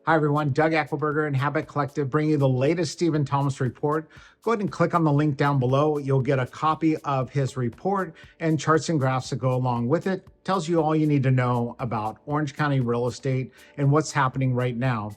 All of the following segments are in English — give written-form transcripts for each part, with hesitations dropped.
Hi, everyone. Doug Eckelberger and Habit Collective bring you the latest Stephen Thomas report. Go ahead and click on the link down below. You'll get a copy of his report and charts and graphs that go along with it. Tells you all you need to know about Orange County real estate and what's happening right now.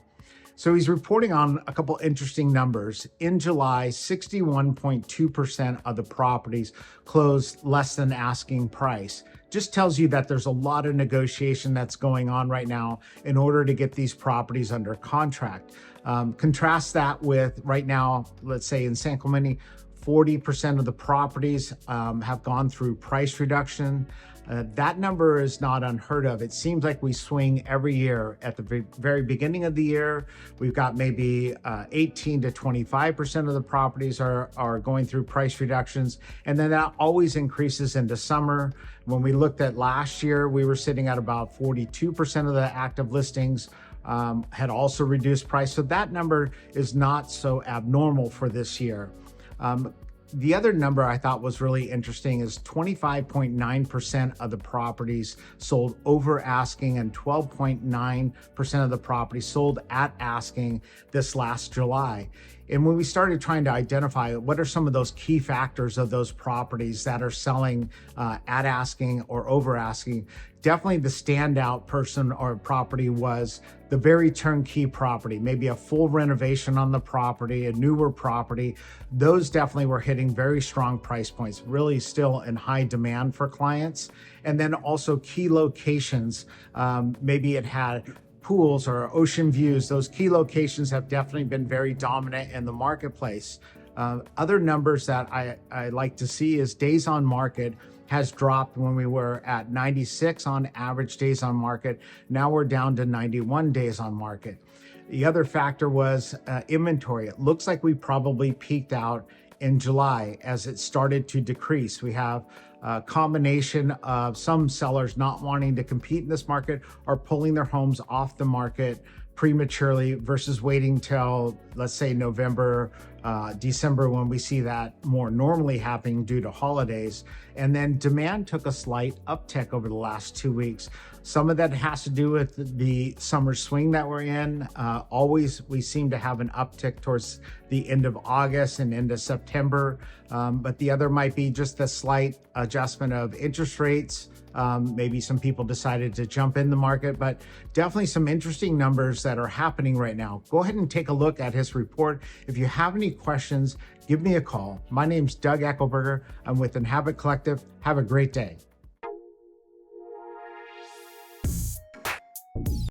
So he's reporting on a couple interesting numbers. In July, 61.2% of the properties closed less than asking price. Just tells you that there's a lot of negotiation that's going on right now in order to get these properties under contract. Contrast that with right now, let's say in San Clemente, 40% of the properties have gone through price reduction. That number is not unheard of. It seems like we swing every year. At the very beginning of the year, we've got maybe 18 to 25% of the properties are going through price reductions. And then that always increases into summer. When we looked at last year, we were sitting at about 42% of the active listings had also reduced price. So that number is not so abnormal for this year. The other number I thought was really interesting is 25.9% of the properties sold over asking and 12.9% of the properties sold at asking this last July. And when we started trying to identify what are some of those key factors of those properties that are selling at asking or over asking, definitely the standout person or property was the very turnkey property, maybe a full renovation on the property, a newer property. Those definitely were hitting very strong price points, really still in high demand for clients. And then also key locations, maybe it had pools or ocean views. Those key locations have definitely been very dominant in the marketplace. Other numbers that I like to see is days on market has dropped. When we were at 96 on average days on market, now we're down to 91 days on market. The other factor was inventory. It looks like we probably peaked out in July as it started to decrease. We have a combination of some sellers not wanting to compete in this market or pulling their homes off the market prematurely versus waiting till, let's say, November, December, when we see that more normally happening due to holidays. And then demand took a slight uptick over the last 2 weeks. Some of that has to do with the summer swing that we're in. Always, we seem to have an uptick towards the end of August and into September. But the other might be just a slight adjustment of interest rates. Maybe some people decided to jump in the market, but definitely some interesting numbers that are happening right now. Go ahead and take a look at his report. If you have any questions, give me a call. My name's Doug Eckelberger. I'm with Habit Collective. Have a great day.